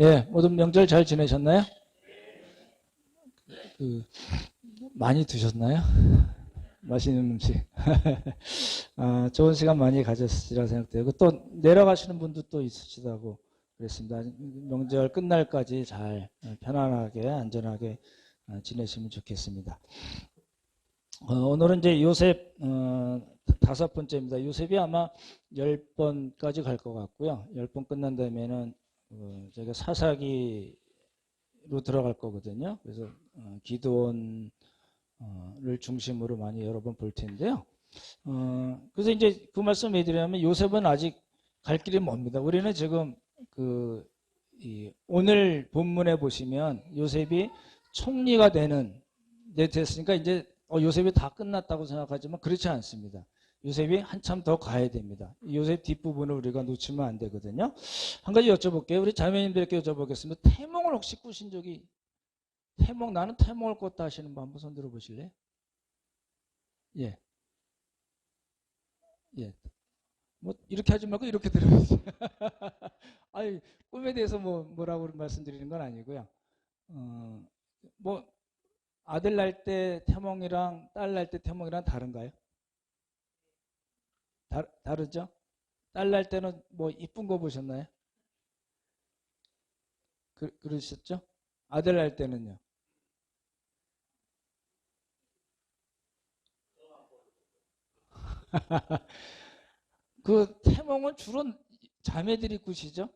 예, 모든 명절 잘 지내셨나요? 그, 많이 드셨나요? 맛있는 음식. 아, 좋은 시간 많이 가졌으리라 생각돼요. 또 내려가시는 분도 또 있으시다고 그랬습니다. 명절 끝날까지 잘 편안하게 안전하게 지내시면 좋겠습니다. 오늘은 이제 요셉 다섯 번째입니다. 요셉이 아마 10번까지 갈 것 같고요. 10번 끝난 다음에는 저희가 사사기로 들어갈 거거든요. 그래서 기드온을 중심으로 많이 여러 번 볼 텐데요. 그래서 이제 그 말씀 왜 드리냐면 요셉은 아직 갈 길이 멉니다. 우리는 지금 오늘 본문에 보시면 요셉이 총리가 됐으니까 이제 요셉이 다 끝났다고 생각하지만 그렇지 않습니다. 요셉이 한참 더 가야 됩니다. 요셉 뒷부분을 우리가 놓치면 안 되거든요. 한 가지 여쭤볼게요. 우리 자매님들께 여쭤보겠습니다. 태몽을 혹시 꾸신 적이 나는 태몽을 꿨다 하시는 분 한번 손 들어 보실래요? 예. 예. 뭐 이렇게 하지 말고 이렇게 들어야지. 아니, 꿈에 대해서 뭐라고 말씀드리는 건 아니고요. 어, 뭐 아들 날 때 태몽이랑 딸 날 때 태몽이랑 다른가요? 다르죠? 딸 날 때는 뭐 이쁜 거 보셨나요? 그러셨죠? 아들 날 때는요? 그 태몽은 주로 자매들이 꾸시죠?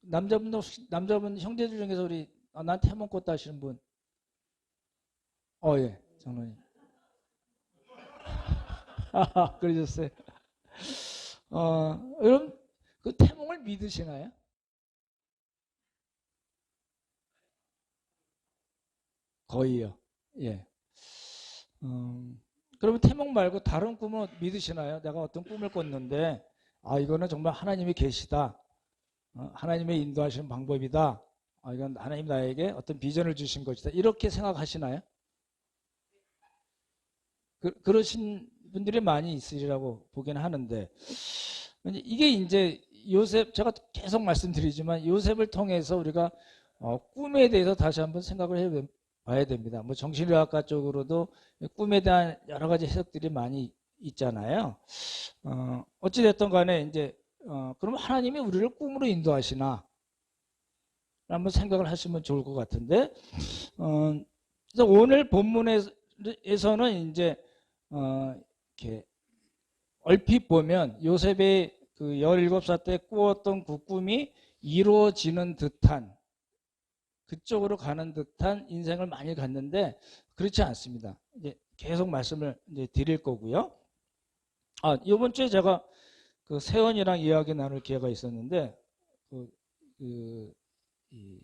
남자분 형제들 중에서 우리 난 태몽 꿨다 하시는 분. 예, 장로님. 그러셨어요. 여러분 그 태몽을 믿으시나요? 거의요. 예. 그러면 태몽 말고 다른 꿈은 믿으시나요? 내가 어떤 꿈을 꿨는데 이거는 정말 하나님이 계시다. 하나님의 인도하시는 방법이다. 이건 하나님 나에게 어떤 비전을 주신 것이다. 이렇게 생각하시나요? 그러신 분들이 많이 있으리라고 보긴 하는데 이게 이제 요셉 제가 계속 말씀드리지만 요셉을 통해서 우리가 꿈에 대해서 다시 한번 생각을 해봐야 됩니다. 뭐 정신의학과 쪽으로도 꿈에 대한 여러 가지 해석들이 많이 있잖아요. 어찌됐든 간에 이제 그럼 하나님이 우리를 꿈으로 인도하시나 한번 생각을 하시면 좋을 것 같은데 그래서 오늘 본문에서는 이제 이렇게 얼핏 보면 요셉의 그 17살 때 꾸었던 그 꿈이 이루어지는 듯한 그쪽으로 가는 듯한 인생을 많이 갔는데 그렇지 않습니다. 이제 계속 말씀을 이제 드릴 거고요. 이번 주에 제가 그 세원이랑 이야기 나눌 기회가 있었는데 그, 그, 이,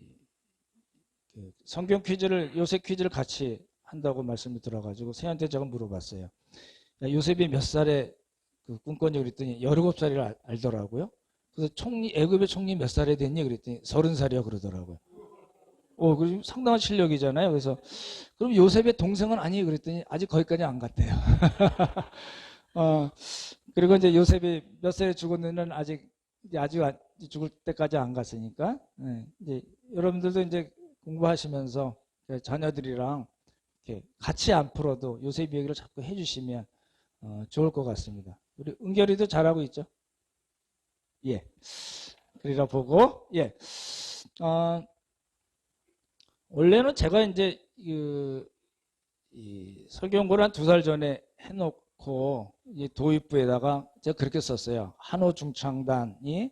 그 성경 퀴즈를 요셉 퀴즈를 같이 한다고 말씀이 들어가지고 세원한테 제가 물어봤어요. 야, 요셉이 몇 살에 그 꿈꿨니 그랬더니 17살이라 알더라고요. 그래서 애굽의 총리 몇 살에 됐니 그랬더니 30살이야 그러더라고요. 그 상당한 실력이잖아요. 그래서 그럼 요셉의 동생은 아니 그랬더니 아직 거기까지 안 갔대요. 그리고 이제 요셉이 몇 살에 죽었는지는 아주 죽을 때까지 안 갔으니까 이제 여러분들도 이제 공부하시면서 자녀들이랑 이렇게 같이 안 풀어도 요셉 얘기를 자꾸 해주시면 좋을 것 같습니다. 우리 은결이도 잘하고 있죠? 예. 그리라 보고 원래는 제가 이제 이 설교공부를 한 2살 전에 해놓고 도입부에다가 제가 그렇게 썼어요. 한호 중창단이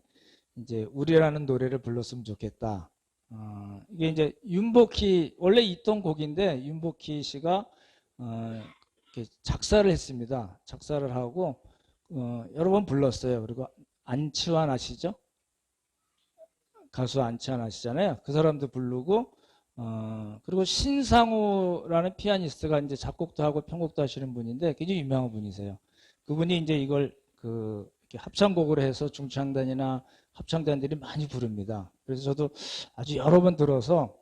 이제 우리라는 노래를 불렀으면 좋겠다. 이게 이제 윤복희 원래 있던 곡인데 윤복희 씨가 작사를 했습니다. 작사를 하고 여러 번 불렀어요. 그리고 안치환 아시죠? 가수 안치환 아시잖아요. 그 사람도 부르고 그리고 신상우라는 피아니스트가 이제 작곡도 하고 편곡도 하시는 분인데 굉장히 유명한 분이세요. 그분이 이제 이걸 이렇게 합창곡으로 해서 중창단이나 합창단들이 많이 부릅니다. 그래서 저도 아주 여러 번 들어서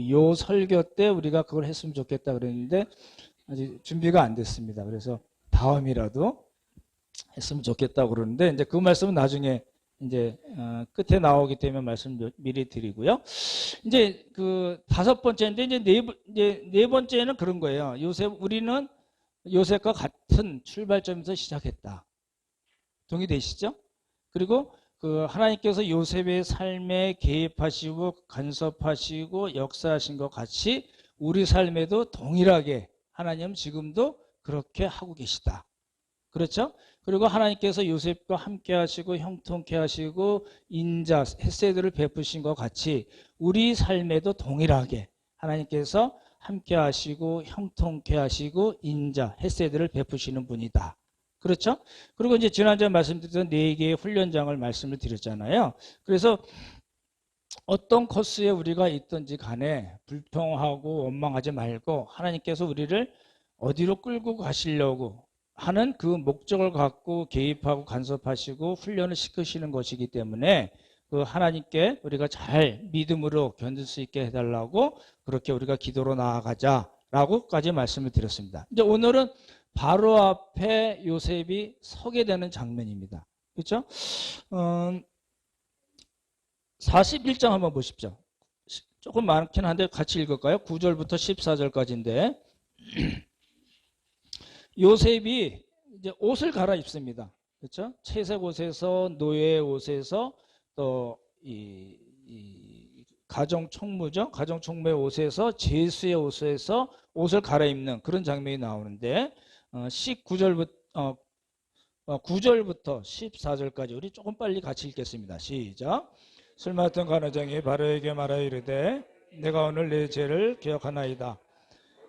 요 설교 때 우리가 그걸 했으면 좋겠다 그랬는데 아직 준비가 안 됐습니다. 그래서 다음이라도 했으면 좋겠다고 그러는데 이제 그 말씀은 나중에 이제 끝에 나오기 때문에 말씀 미리 드리고요. 이제 그 다섯 번째인데 이제 네 번째는 그런 거예요. 우리는 요셉과 같은 출발점에서 시작했다. 동의되시죠? 그리고 그 하나님께서 요셉의 삶에 개입하시고 간섭하시고 역사하신 것 같이 우리 삶에도 동일하게 하나님은 지금도 그렇게 하고 계시다. 그렇죠? 그리고 하나님께서 요셉과 함께 하시고 형통케 하시고 인자, 헷세들을 베푸신 것 같이 우리 삶에도 동일하게 하나님께서 함께 하시고 형통케 하시고 인자, 헷세들을 베푸시는 분이다. 그렇죠? 그리고 이제 지난주에 말씀드렸던 4개의 훈련장을 말씀을 드렸잖아요. 그래서 어떤 코스에 우리가 있든지 간에 불평하고 원망하지 말고 하나님께서 우리를 어디로 끌고 가시려고 하는 그 목적을 갖고 개입하고 간섭하시고 훈련을 시키시는 것이기 때문에 그 하나님께 우리가 잘 믿음으로 견딜 수 있게 해달라고 그렇게 우리가 기도로 나아가자라고까지 말씀을 드렸습니다. 이제 오늘은 바로 앞에 요셉이 서게 되는 장면입니다. 그렇죠? 41장 한번 보십시오. 조금 많긴 한데 같이 읽을까요? 9절부터 14절까지인데 요셉이 이제 옷을 갈아입습니다. 그렇죠? 채색 옷에서 노예 옷에서 또 이 가정 총무죠. 가정 총무의 옷에서 제수의 옷에서 옷을 갈아입는 그런 장면이 나오는데 9절부터 14절까지 우리 조금 빨리 같이 읽겠습니다. 시작. 술 맡은 간호장이 바로에게 말하여 이르되 내가 오늘 내 죄를 기억하나이다.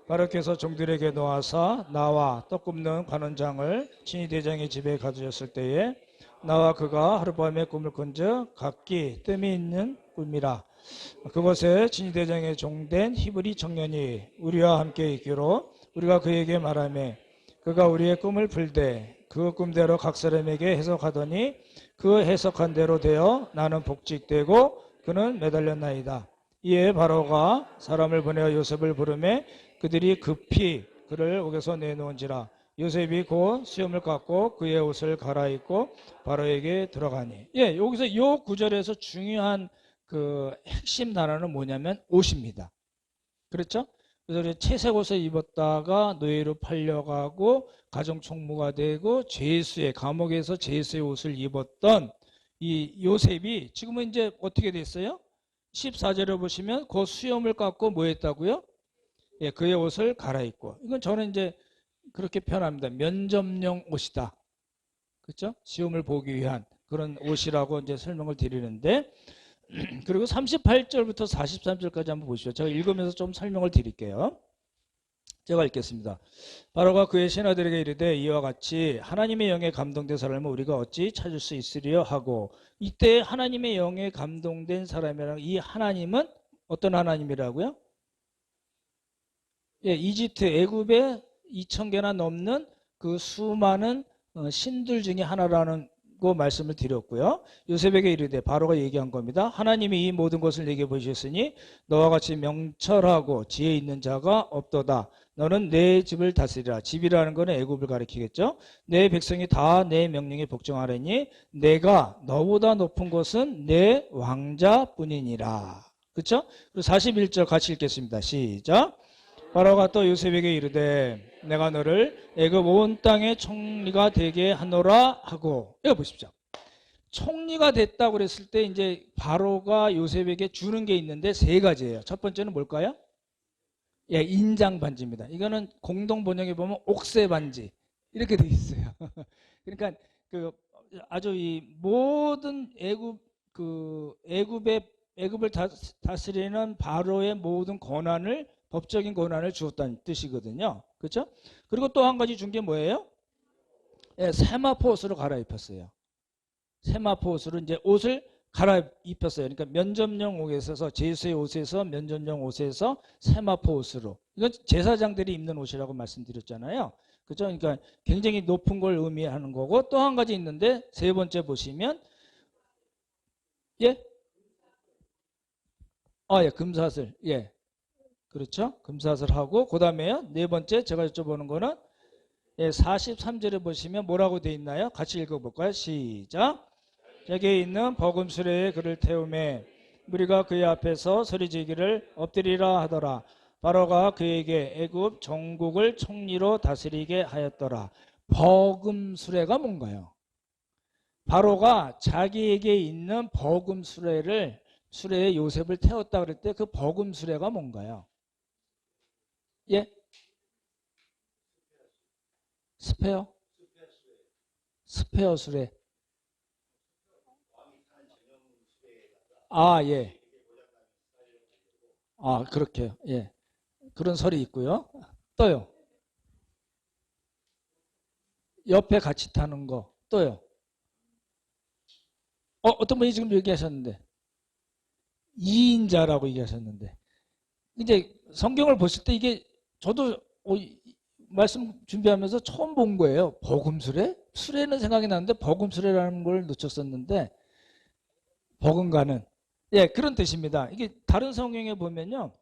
바로께서 종들에게 놓아사 나와 떡 굽는 관원장을 친히 대장의 집에 가두셨을 때에 나와 그가 하룻밤에 꿈을 꾼즉 각기 뜸이 있는 꿈이라. 그것에 친히 대장의 종된 히브리 청년이 우리와 함께 있기로 우리가 그에게 말하며 그가 우리의 꿈을 풀되 그 꿈대로 각 사람에게 해석하더니 그 해석한 대로 되어 나는 복직되고 그는 매달렸나이다. 이에 바로가 사람을 보내어 요셉을 부르매 그들이 급히 그를 옥에서 내놓은지라. 요셉이 곧 수염을 깎고 그의 옷을 갈아입고 바로에게 들어가니. 예, 여기서 이 구절에서 중요한 그 핵심 단어는 뭐냐면 옷입니다. 그렇죠? 그래서 채색 옷을 입었다가 노예로 팔려가고 가정 총무가 되고 감옥에서 제수의 옷을 입었던 이 요셉이 지금은 이제 어떻게 됐어요? 14절에 보시면 그 수염을 깎고 뭐 했다고요? 예, 그의 옷을 갈아입고. 이건 저는 이제 그렇게 표현합니다. 면접용 옷이다. 그렇죠? 시험을 보기 위한 그런 옷이라고 이제 설명을 드리는데 그리고 38절부터 43절까지 한번 보시죠. 제가 읽으면서 좀 설명을 드릴게요. 제가 읽겠습니다. 바로가 그의 신하들에게 이르되 이와 같이 하나님의 영에 감동된 사람을 우리가 어찌 찾을 수 있으리요 하고 이때 하나님의 영에 감동된 사람이라는 이 하나님은 어떤 하나님이라고요? 예, 이집트 애굽에 2000개나 넘는 그 수많은 신들 중에 하나라는 거 말씀을 드렸고요. 요셉에게 이르되 바로가 얘기한 겁니다. 하나님이 이 모든 것을 내게 보이셨으니 너와 같이 명철하고 지혜 있는 자가 없도다. 너는 내 집을 다스리라. 집이라는 것은 애굽을 가리키겠죠. 내 백성이 다 내 명령에 복종하려니 내가 너보다 높은 것은 내 왕자뿐이니라. 그렇죠? 그리고 41절 같이 읽겠습니다. 시작. 바로가 또 요셉에게 이르되 내가 너를 애굽 온 땅의 총리가 되게 하노라 하고. 여기 보십시오. 총리가 됐다고 그랬을 때 이제 바로가 요셉에게 주는 게 있는데 3가지예요. 첫 번째는 뭘까요? 예, 인장 반지입니다. 이거는 공동 번역에 보면 옥새 반지 이렇게 돼 있어요. 그러니까 그 아주 이 모든 애굽을 다스리는 바로의 모든 권한을 법적인 권한을 주었다는 뜻이거든요. 그렇죠? 그리고 또 한 가지 준 게 뭐예요? 예, 세마포 옷으로 갈아입혔어요. 세마포 옷으로 이제 옷을 갈아입혔어요. 그러니까 면접용 옷에서 제수의 옷에서 면접용 옷에서 세마포 옷으로. 이건 제사장들이 입는 옷이라고 말씀드렸잖아요. 그렇죠? 그러니까 굉장히 높은 걸 의미하는 거고 또 한 가지 있는데 3번째 보시면 예? 예, 금사슬. 예. 그렇죠? 금사슬하고 그 다음에요. 4번째 제가 여쭤보는 거는 43절에 보시면 뭐라고 돼 있나요? 같이 읽어볼까요? 시작. 자기에 있는 버금 수레에 그를 태우매 무리가 그의 앞에서 소리지기를 엎드리라 하더라. 바로가 그에게 애굽 전국을 총리로 다스리게 하였더라. 버금 수레가 뭔가요? 바로가 자기에게 있는 버금 수레에 요셉을 태웠다 그럴 때 그 버금 수레가 뭔가요? 예? 스페어? 스페어 수레. 아, 예. 아, 그렇게요. 예. 그런 설이 있고요. 또요. 옆에 같이 타는 거. 또요. 어떤 분이 지금 얘기하셨는데. 2인자라고 얘기하셨는데. 이제 성경을 보실 때 이게 저도 말씀 준비하면서 처음 본 거예요. 버금수레? 수레는 생각이 나는데 버금수레라는 걸 놓쳤었는데 버금가는 예, 그런 뜻입니다. 이게 다른 성경에 보면요.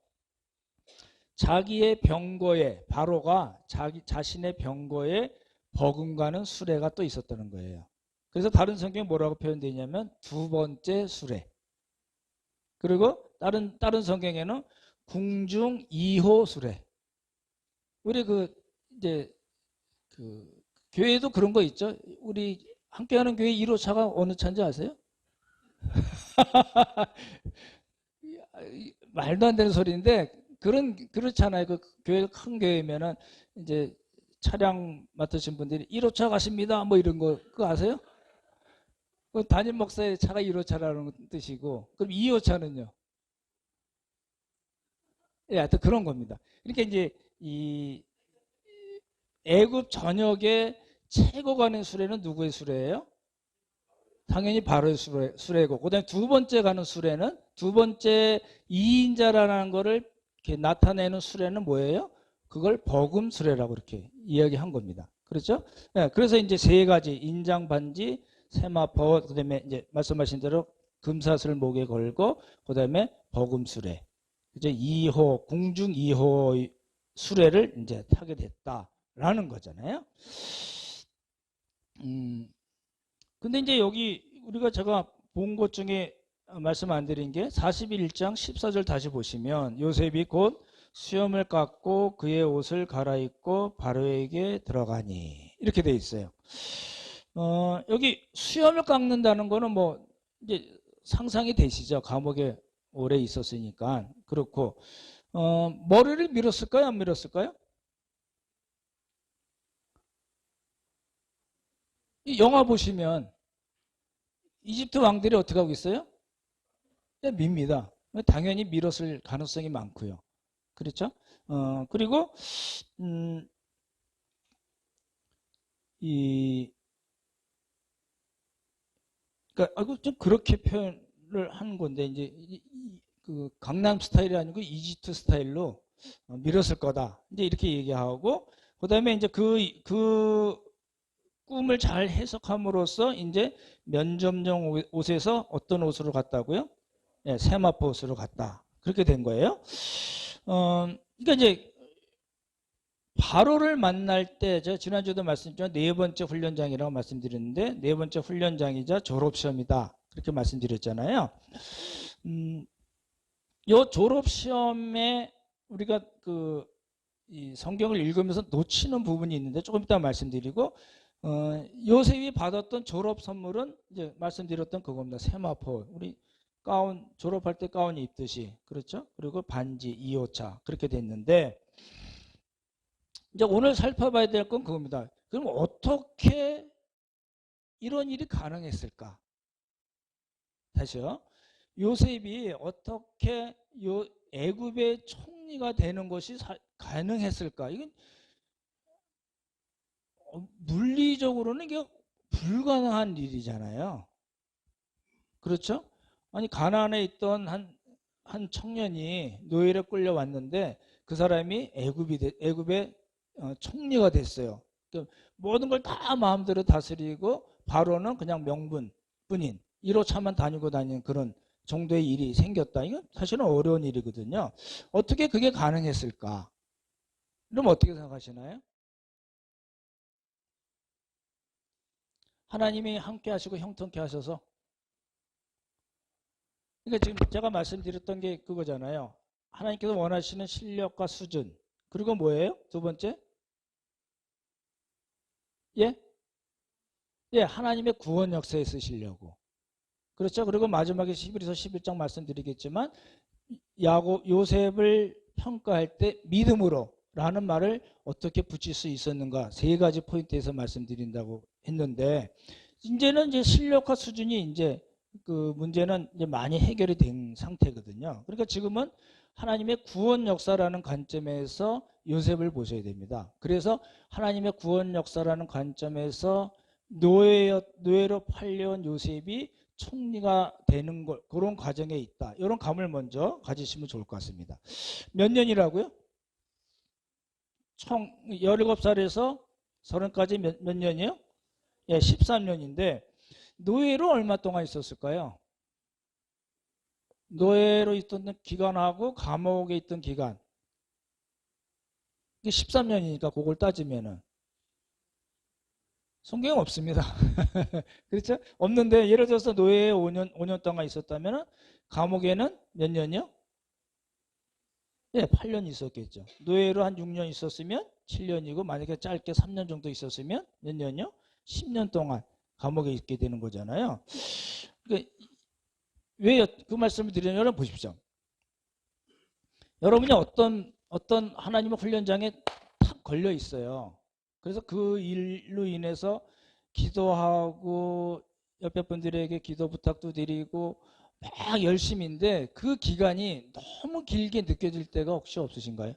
자기의 병거에 바로가 자신의 병거에 버금가는 수레가 또 있었다는 거예요. 그래서 다른 성경에 뭐라고 표현되어 있냐면 두 번째 수레. 그리고 다른 성경에는 궁중 2호 수레. 우리 이제 그 교회도 그런 거 있죠. 우리 함께하는 교회 1호 차가 어느 차인지 아세요? 말도 안 되는 소리인데 그렇잖아요. 그 교회가 큰 교회면은 이제 차량 맡으신 분들이 1호차 가십니다. 뭐 이런 거 그거 아세요? 그 담임 목사의 차가 1호차라는 뜻이고 그럼 2호차는요? 예, 하여튼 그런 겁니다. 그러니까 이제 이 애굽 전역의 최고 가는 수레는 누구의 수레예요? 당연히 바로의 수레고 그다음에 두 번째 가는 수레는 두 번째 2인자라는 거를 이렇게 나타내는 수레는 뭐예요? 그걸 버금 수레라고 이렇게 이야기한 겁니다. 그렇죠? 네, 그래서 이제 세 가지 인장 반지, 세마포, 그다음에 이제 말씀하신 대로 금사슬 목에 걸고 그다음에 버금 수레. 이제 2호 궁중 2호 수레를 이제 타게 됐다라는 거잖아요. 근데 이제 여기 우리가 제가 본 것 중에 말씀 안 드린 게 41장 14절 다시 보시면 요셉이 곧 수염을 깎고 그의 옷을 갈아입고 바로에게 들어가니 이렇게 돼 있어요. 여기 수염을 깎는다는 거는 뭐 이제 상상이 되시죠? 감옥에 오래 있었으니까 그렇고 머리를 밀었을까요? 안 밀었을까요? 이 영화 보시면 이집트 왕들이 어떻게 하고 있어요? 네, 밉니다. 당연히 밀었을 가능성이 많고요. 그렇죠? 그리고 음, 이 그러니까 좀 그렇게 표현을 하는 건데 이제 그 강남 스타일이 아니고 이집트 스타일로 밀었을 거다. 이제 이렇게 얘기하고 그다음에 이제 그 꿈을 잘 해석함으로써 이제 면접용 옷에서 어떤 옷으로 갔다고요? 예, 세마포 옷으로 갔다. 그렇게 된 거예요. 그러니까 이제 바로를 만날 때 제가 지난주에도 말씀드렸지만 네 번째 훈련장이라고 말씀드렸는데 네 번째 훈련장이자 졸업시험이다. 그렇게 말씀드렸잖아요. 이 졸업시험에 우리가 이 성경을 읽으면서 놓치는 부분이 있는데 조금 이따 말씀드리고 요셉이 받았던 졸업 선물은 이제 말씀드렸던 그겁니다. 세마포. 우리 가운 졸업할 때 가운 입듯이 그렇죠? 그리고 반지 2호차 그렇게 됐는데 이제 오늘 살펴봐야 될 건 그겁니다. 그럼 어떻게 이런 일이 가능했을까? 다시요. 요셉이 어떻게 애굽의 총리가 되는 것이 가능했을까? 이건 물리적으로는 이게 불가능한 일이잖아요. 그렇죠? 아니 가나안에 있던 한 청년이 노예에 끌려왔는데 그 사람이 애굽의 총리가 됐어요. 그러니까 모든 걸 다 마음대로 다스리고 바로는 그냥 명분뿐인 1호차만 다니고 다니는 그런 정도의 일이 생겼다. 이건 사실은 어려운 일이거든요. 어떻게 그게 가능했을까? 그럼 어떻게 생각하시나요? 하나님이 함께 하시고 형통케 하셔서 그러니까 지금 제가 말씀드렸던 게 그거잖아요. 하나님께서 원하시는 실력과 수준. 그리고 뭐예요? 두 번째? 예? 예, 하나님의 구원 역사에 쓰시려고. 그렇죠? 그리고 마지막에 11에서 11장 말씀드리겠지만 요셉을 평가할 때 믿음으로 라는 말을 어떻게 붙일 수 있었는가 세 가지 포인트에서 말씀드린다고 했는데 이제는 이제 실력과 수준이 이제 그 문제는 이제 많이 해결이 된 상태거든요. 그러니까 지금은 하나님의 구원 역사라는 관점에서 요셉을 보셔야 됩니다. 그래서 하나님의 구원 역사라는 관점에서 노예로 팔려온 요셉이 총리가 되는 것, 그런 과정에 있다. 이런 감을 먼저 가지시면 좋을 것 같습니다. 몇 년이라고요? 총 17살에서 30까지 몇 년이요? 예, 13년인데 노예로 얼마 동안 있었을까요? 노예로 있던 기간하고 감옥에 있던 기간 이게 13년이니까 그걸 따지면은 성경에 없습니다. 그렇죠? 없는데 예를 들어서 노예에 5년 동안 있었다면 감옥에는 몇 년이요? 예, 8년 있었겠죠. 노예로 한 6년 있었으면 7년이고 만약에 짧게 3년 정도 있었으면 몇 년이요? 10년 동안 감옥에 있게 되는 거잖아요. 그러니까 왜 그 말씀을 드리냐면 여러분 보십시오. 여러분이 어떤 하나님의 훈련장에 탁 걸려 있어요. 그래서 그 일로 인해서 기도하고 옆에 분들에게 기도 부탁도 드리고 막 열심인데 그 기간이 너무 길게 느껴질 때가 혹시 없으신가요?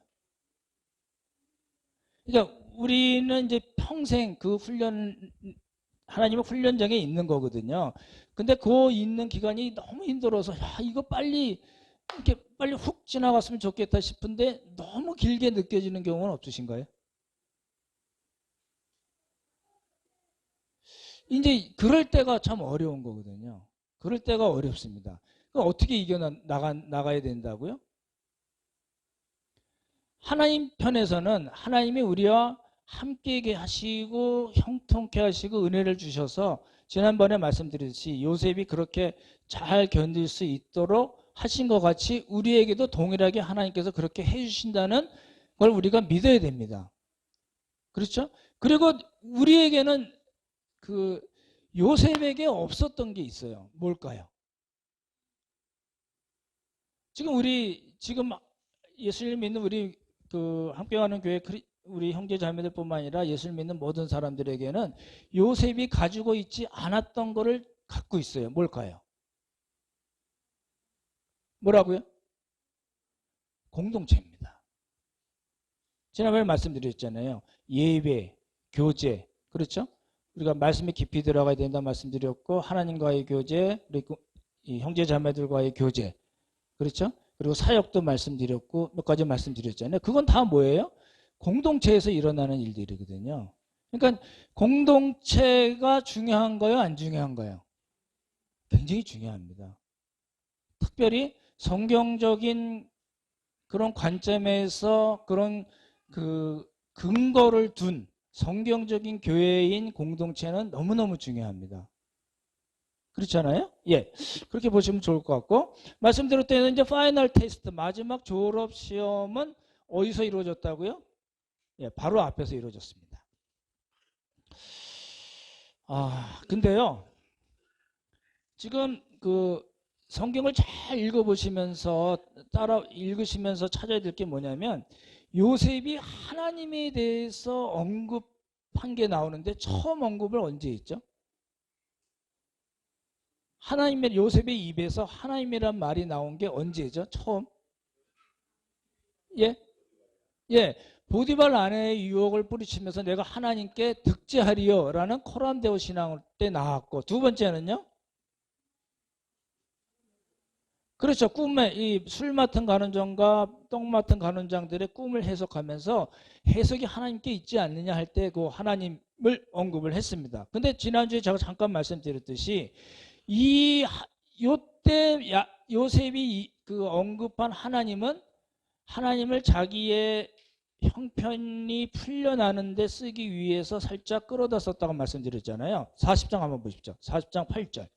그러니까 우리는 이제 평생 그 하나님의 훈련장에 있는 거거든요. 근데 그 있는 기간이 너무 힘들어서 야 이거 빨리 이렇게 빨리 훅 지나갔으면 좋겠다 싶은데 너무 길게 느껴지는 경우는 없으신가요? 이제 그럴 때가 참 어려운 거거든요. 그럴 때가 어렵습니다. 그럼 어떻게 나가야 된다고요? 하나님 편에서는 하나님이 우리와 함께 하시고 형통케 하시고 은혜를 주셔서 지난번에 말씀드렸듯이 요셉이 그렇게 잘 견딜 수 있도록 하신 것 같이 우리에게도 동일하게 하나님께서 그렇게 해주신다는 걸 우리가 믿어야 됩니다. 그렇죠? 그리고 우리에게는 그 요셉에게 없었던 게 있어요. 뭘까요? 지금 예수님 믿는 우리 그 함께 가는 교회 우리 형제 자매들뿐만 아니라 예수를 믿는 모든 사람들에게는 요셉이 가지고 있지 않았던 거를 갖고 있어요. 뭘까요? 뭐라고요? 공동체입니다. 지난번에 말씀드렸잖아요. 예배, 교제, 그렇죠? 우리가 말씀에 깊이 들어가야 된다 말씀드렸고 하나님과의 교제, 그리고 이 형제 자매들과의 교제, 그렇죠? 그리고 사역도 말씀드렸고 몇 가지 말씀드렸잖아요. 그건 다 뭐예요? 공동체에서 일어나는 일들이거든요. 그러니까 공동체가 중요한 거요, 안 중요한 거요? 굉장히 중요합니다. 특별히 성경적인 그런 관점에서 그런 그 근거를 둔 성경적인 교회인 공동체는 너무너무 중요합니다. 그렇잖아요? 예. 그렇게 보시면 좋을 것 같고, 말씀드렸던 이제 파이널 테스트, 마지막 졸업 시험은 어디서 이루어졌다고요? 예, 바로 앞에서 이루어졌습니다. 근데요, 지금 그 성경을 잘 읽어보시면서 따라 읽으시면서 찾아야 될 게 뭐냐면 요셉이 하나님에 대해서 언급한 게 나오는데 처음 언급을 언제 했죠? 요셉의 입에서 하나님이란 말이 나온 게 언제죠? 처음? 예? 예. 보디발 아내의 유혹을 뿌리치면서 내가 하나님께 득제하리요 라는 코란데오 신앙 때 나왔고 두 번째는요? 그렇죠. 꿈에 이 술 맡은 간원장과 똥 맡은 간원장들의 꿈을 해석하면서 해석이 하나님께 있지 않느냐 할 때 그 하나님을 언급을 했습니다. 근데 지난주에 제가 잠깐 말씀드렸듯이 요때 요셉이 그 언급한 하나님은 하나님을 자기의 형편이 풀려나는데 쓰기 위해서 살짝 끌어다 썼다고 말씀드렸잖아요. 40장 한번 보십시오. 40장 8절.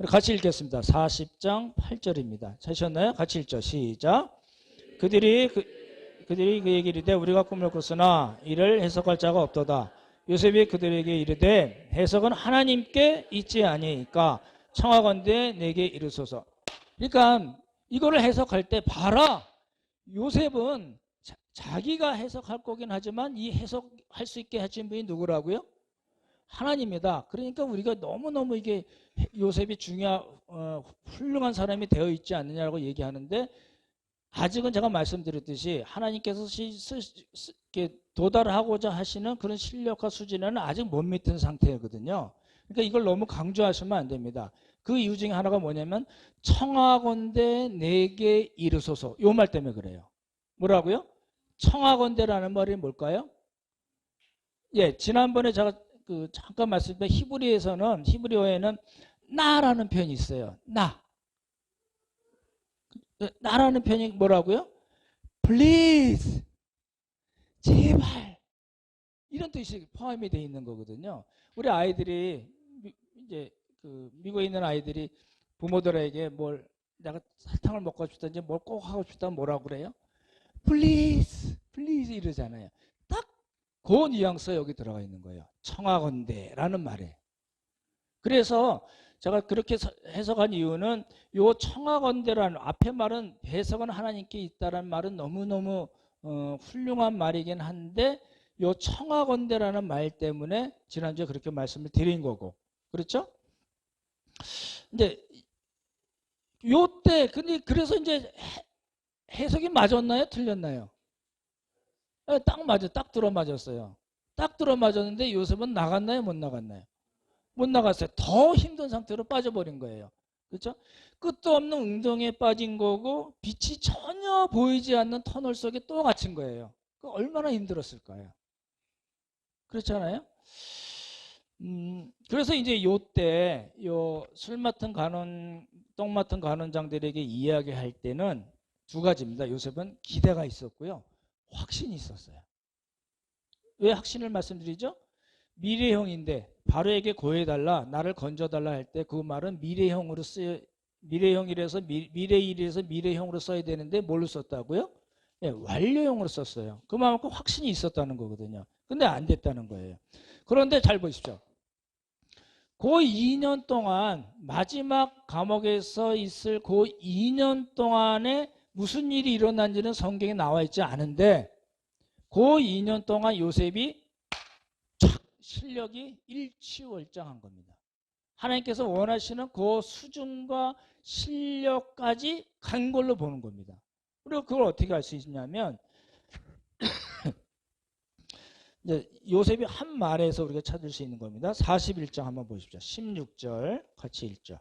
같이 읽겠습니다. 40장 8절입니다. 찾으셨나요? 같이 읽죠. 시작. 그들이 그 얘기를 이르되 우리가 꿈을 꿨으나 이를 해석할 자가 없도다. 요셉이 그들에게 이르되 해석은 하나님께 있지 아니니까 청하건대 내게 이르소서. 그러니까 이거를 해석할 때 봐라. 요셉은 자기가 해석할 거긴 하지만 이 해석할 수 있게 하신 분이 누구라고요? 하나님이다. 그러니까 우리가 너무너무 이게 요셉이 훌륭한 사람이 되어 있지 않느냐고 얘기하는데 아직은 제가 말씀드렸듯이 하나님께서 도달하고자 하시는 그런 실력과 수준에는 아직 못 미친 상태거든요. 그러니까 이걸 너무 강조하시면 안 됩니다. 그 이유 중에 하나가 뭐냐면 청하건대 내게 이르소서. 요 말 때문에 그래요. 뭐라고요? 청하건대라는 말이 뭘까요? 예, 지난번에 제가 잠깐 말씀드린 히브리어에는 나라는 표현이 있어요. 나라는 표현이 뭐라고요? Please, 제발, 이런 뜻이 포함이 되어 있는 거거든요. 우리 아이들이 이제 미국에 있는 아이들이 부모들에게 내가 사탕을 먹고 싶다든지 뭘 꼭 하고 싶다면 뭐라고 그래요? Please, please 이러잖아요. 딱 그 뉘앙스가 여기 들어가 있는 거예요. 청하건대라는 말에. 그래서 제가 그렇게 해석한 이유는 요 청하건대라는 앞에 말은 해석은 하나님께 있다라는 말은 너무너무 훌륭한 말이긴 한데 요 청하건대라는 말 때문에 지난주에 그렇게 말씀을 드린 거고. 그렇죠? 근데 요때 근데 그래서 이제 해석이 맞았나요? 틀렸나요? 딱 들어맞았어요. 딱 들어맞았는데 요셉은 나갔나요? 못 나갔나요? 못 나갔어요. 더 힘든 상태로 빠져버린 거예요. 그렇죠? 끝도 없는 웅덩이에 빠진 거고 빛이 전혀 보이지 않는 터널 속에 또 갇힌 거예요. 그 얼마나 힘들었을까요? 그렇잖아요? 그래서 이제 요때 술 맡은 똥 맡은 간원장들에게 이야기할 때는 두 가지입니다. 요셉은 기대가 있었고요. 확신이 있었어요. 왜 확신을 말씀드리죠? 미래형인데 바로에게 고해달라, 나를 건져달라 할 때 그 말은 미래형으로 미래형이라서 미래일에서 미래형으로 써야 되는데 뭘로 썼다고요? 예, 완료형으로 썼어요. 그만큼 확신이 있었다는 거거든요. 근데 안 됐다는 거예요. 그런데 잘 보십시오. 그 2년 동안 마지막 감옥에서 있을 그 2년 동안에 무슨 일이 일어난지는 성경에 나와 있지 않은데 그 2년 동안 요셉이 실력이 일취월장한 겁니다. 하나님께서 원하시는 그 수준과 실력까지 간 걸로 보는 겁니다. 그리고 그걸 어떻게 알 수 있냐면 이제 요셉이 한 말에서 우리가 찾을 수 있는 겁니다. 41장 한번 보십시오. 16절 같이 읽죠.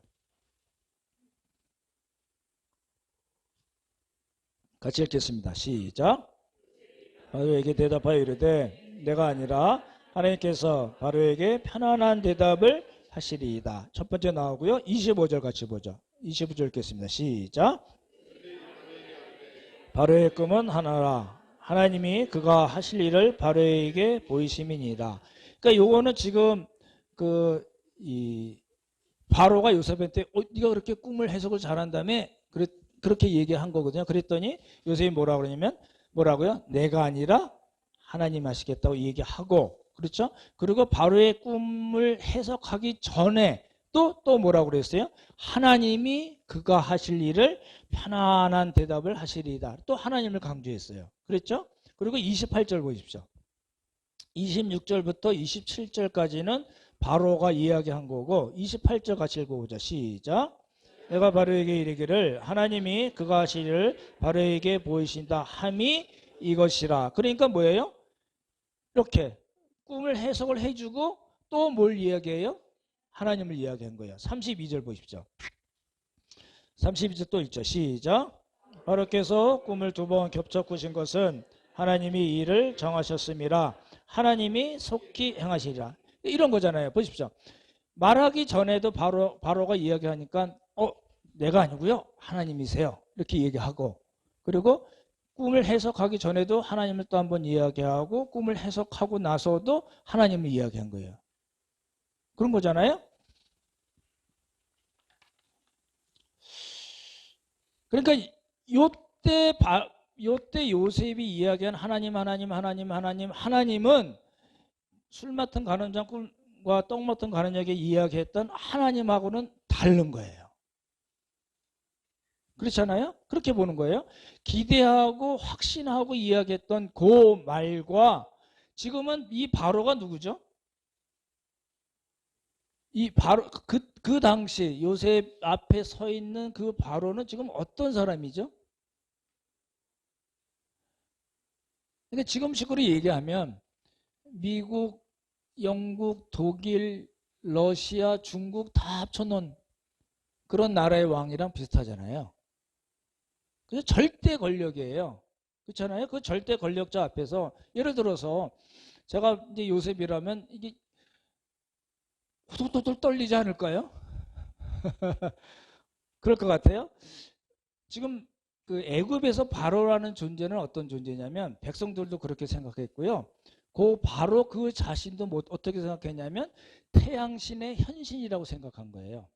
같이 읽겠습니다. 시작. 바로에게 대답하여 이르되 내가 아니라 하나님께서 바로에게 편안한 대답을 하시리이다. 첫 번째 나오고요. 25절 같이 보죠. 25절 읽겠습니다. 시작. 바로의 꿈은 하나라. 하나님이 그가 하실 일을 바로에게 보이심이니이다. 그러니까 요거는 지금 바로가 요셉한테 네가 그렇게 꿈을 해석을 잘한다며 그렇게 얘기한 거거든요. 그랬더니 요셉이 뭐라고 그러냐면 뭐라고요? 내가 아니라 하나님 하시겠다고 얘기하고 그렇죠? 그리고 바로의 꿈을 해석하기 전에 또 뭐라고 그랬어요? 하나님이 그가 하실 일을 편안한 대답을 하시리이다. 또 하나님을 강조했어요. 그랬죠? 그리고 28절 보십시오. 26절부터 27절까지는 바로가 이야기한 거고 28절 같이 읽어보자. 시작. 내가 바로에게 이르기를 하나님이 그가 하실 일을 바로에게 보이신다 함이 이것이라. 그러니까 뭐예요? 이렇게 꿈을 해석을 해주고 또 뭘 이야기해요? 하나님을 이야기한 거예요. 32절 보십시오. 32절 또 있죠. 시작. 바로께서 꿈을 두 번 겹쳐 꾸신 것은 하나님이 이를 정하셨음이라. 하나님이 속히 행하시리라. 이런 거잖아요. 보십시오. 말하기 전에도 바로가 이야기하니까 내가 아니고요. 하나님이세요. 이렇게 얘기하고 그리고 꿈을 해석하기 전에도 하나님을 또 한번 이야기하고 꿈을 해석하고 나서도 하나님을 이야기한 거예요. 그런 거잖아요. 그러니까 요때 요셉이 이야기한 하나님은 술 맡은 가늠장과 떡 맡은 가늠장에게 이야기했던 하나님하고는 다른 거예요. 그렇잖아요? 그렇게 보는 거예요. 기대하고 확신하고 이야기했던 그 말과 지금은 이 바로가 누구죠? 이 바로 그 당시 요셉 앞에 서 있는 그 바로는 지금 어떤 사람이죠? 그러니까 지금식으로 얘기하면 미국, 영국, 독일, 러시아, 중국 다 합쳐놓은 그런 나라의 왕이랑 비슷하잖아요. 그래서 절대 권력이에요. 그렇잖아요. 그 절대 권력자 앞에서 예를 들어서 제가 이제 요셉이라면 이게 후들후들 떨리지 않을까요? 그럴 것 같아요. 지금 그 애굽에서 바로라는 존재는 어떤 존재냐면 백성들도 그렇게 생각했고요. 그 바로 그 자신도 어떻게 생각했냐면 태양신의 현신이라고 생각한 거예요.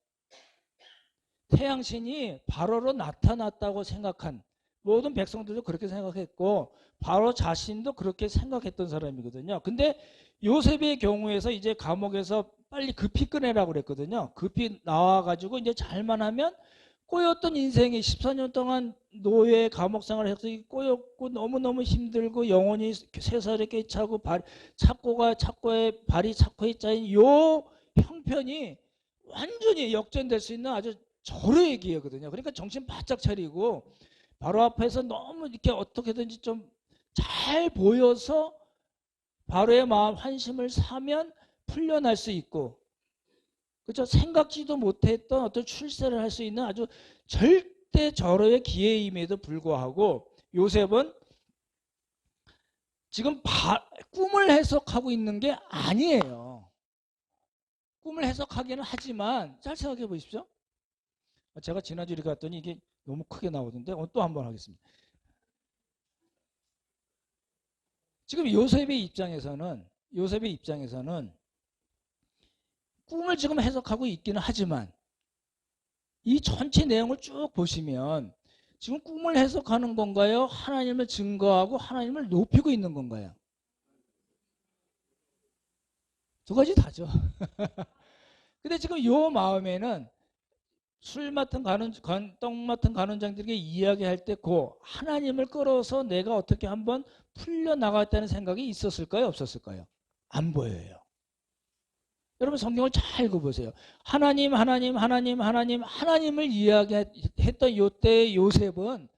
태양신이 바로로 나타났다고 생각한 모든 백성들도 그렇게 생각했고 바로 자신도 그렇게 생각했던 사람이거든요. 근데 요셉의 경우에서 이제 감옥에서 빨리 급히 꺼내라고 그랬거든요. 급히 나와가지고 이제 잘만 하면 꼬였던 인생이 14년 동안 노예 감옥 생활을 해서 꼬였고 너무너무 힘들고 영혼이 쇠사슬에 깨차고 착고에 발이 착고에 짜인 요 형편이 완전히 역전될 수 있는 아주 절호의 기회거든요. 그러니까 정신 바짝 차리고 바로 앞에서 너무 이렇게 어떻게든지 좀 잘 보여서 바로의 마음 환심을 사면 풀려날 수 있고 그렇죠? 생각지도 못했던 어떤 출세를 할 수 있는 아주 절대 절호의 기회임에도 불구하고 요셉은 지금 꿈을 해석하고 있는 게 아니에요. 꿈을 해석하기는 하지만 잘 생각해 보십시오. 제가 지난주에 이렇게 갔더니 이게 너무 크게 나오던데 오늘 또 한 번 하겠습니다. 지금 요셉의 입장에서는 꿈을 지금 해석하고 있기는 하지만 이 전체 내용을 쭉 보시면 지금 꿈을 해석하는 건가요? 하나님을 증거하고 하나님을 높이고 있는 건가요? 두 가지 다죠. 근데 지금 요 마음에는 떡 맡은 간원장들에게 이야기할 때 그 하나님을 끌어서 내가 어떻게 한번 풀려나갔다는 생각이 있었을까요? 없었을까요? 안 보여요. 여러분 성경을 잘 읽어보세요. 하나님을 이야기했던 요때 요셉은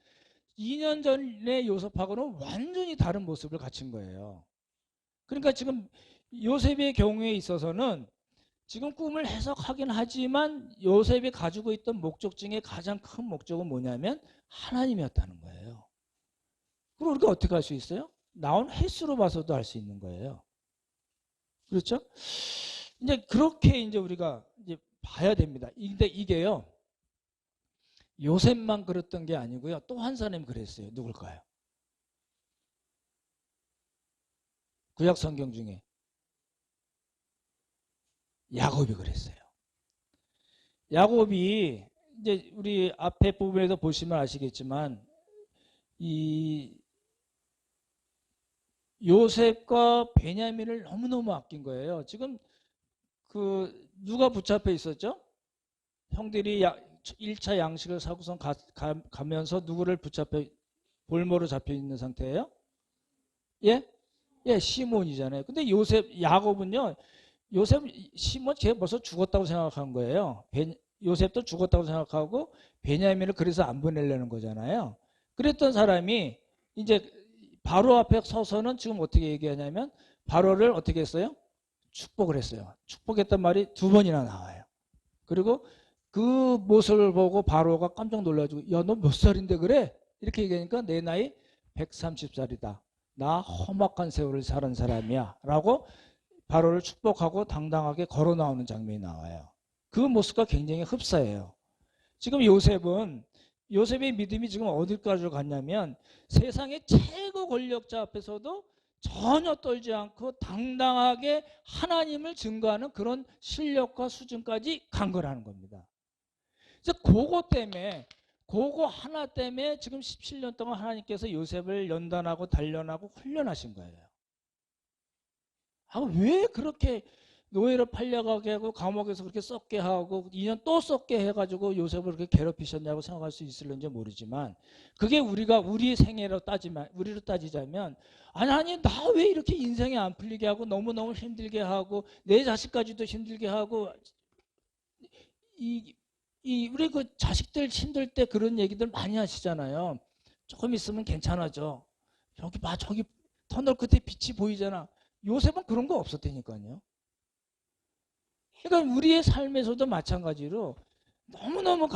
2년 전의 요셉하고는 완전히 다른 모습을 갖춘 거예요. 그러니까 지금 요셉의 경우에 있어서는 지금 꿈을 해석하긴 하지만 요셉이 가지고 있던 목적 중에 가장 큰 목적은 뭐냐면 하나님이었다는 거예요. 그럼 우리가 어떻게 할 수 있어요? 나온 횟수로 봐서도 알 수 있는 거예요. 그렇죠? 이제 그렇게 이제 우리가 이제 봐야 됩니다. 근데 이게요. 요셉만 그랬던 게 아니고요. 또 한 사람이 그랬어요. 누굴까요? 구약 성경 중에 야곱이 그랬어요. 야곱이 이제 우리 앞에 부분에서 보시면 아시겠지만 이 요셉과 베냐민을 너무너무 아낀 거예요. 지금 그 누가 붙잡혀 있었죠? 형들이 1차 양식을 사고선 가면서 누구를 붙잡혀 볼모로 잡혀 있는 상태예요? 예? 예, 시몬이잖아요. 근데 야곱은요. 시몬 걔 벌써 죽었다고 생각한 거예요. 요셉도 죽었다고 생각하고 베냐민을 그래서 안 보내려는 거잖아요. 그랬던 사람이 이제 바로 앞에 서서는 지금 어떻게 얘기하냐면 바로를 어떻게 했어요? 축복을 했어요. 축복했단 말이 2번이나 나와요. 그리고 그 모습을 보고 바로가 깜짝 놀라가지고 야, 너 몇 살인데 그래? 이렇게 얘기하니까 내 나이 130살이다. 나 험악한 세월을 살은 사람이야. 라고 바로를 축복하고 당당하게 걸어 나오는 장면이 나와요. 그 모습과 굉장히 흡사해요. 지금 요셉의 믿음이 지금 어디까지 갔냐면 세상의 최고 권력자 앞에서도 전혀 떨지 않고 당당하게 하나님을 증거하는 그런 실력과 수준까지 간 거라는 겁니다. 그래서 그거 하나 때문에 지금 17년 동안 하나님께서 요셉을 연단하고 단련하고 훈련하신 거예요. 아, 왜 그렇게 노예로 팔려가게 하고 감옥에서 그렇게 썩게 하고 2년 또 썩게 해가지고 요셉을 그렇게 괴롭히셨냐고 생각할 수 있을는지 모르지만, 그게 우리가 우리 생애로 따지면, 우리로 따지자면, 아니 나 왜 이렇게 인생이 안 풀리게 하고 너무너무 힘들게 하고 내 자식까지도 힘들게 하고, 우리 그 자식들 힘들 때 그런 얘기들 많이 하시잖아요. 조금 있으면 괜찮아져. 저기 봐, 저기 터널 끝에 빛이 보이잖아. 요셉은 그런 거 없었다니까요. 그러니까 우리의 삶에서도 마찬가지로 너무너무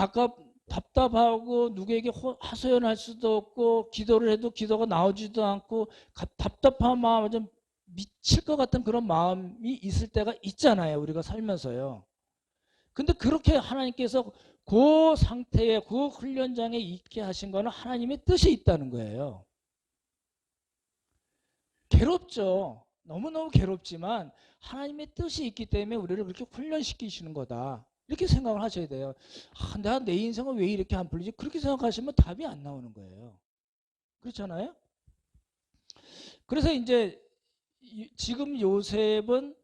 답답하고 누구에게 하소연할 수도 없고 기도를 해도 기도가 나오지도 않고 답답한 마음, 좀 미칠 것 같은 그런 마음이 있을 때가 있잖아요. 우리가 살면서요. 근데 그렇게 하나님께서 그 상태에, 그 훈련장에 있게 하신 거는 하나님의 뜻이 있다는 거예요. 괴롭죠. 너무너무 괴롭지만 하나님의 뜻이 있기 때문에 우리를 그렇게 훈련시키시는 거다. 이렇게 생각을 하셔야 돼요. 아, 내가 내 인생은 왜 이렇게 안 풀리지? 그렇게 생각하시면 답이 안 나오는 거예요. 그렇잖아요? 그래서 이제 지금 요셉은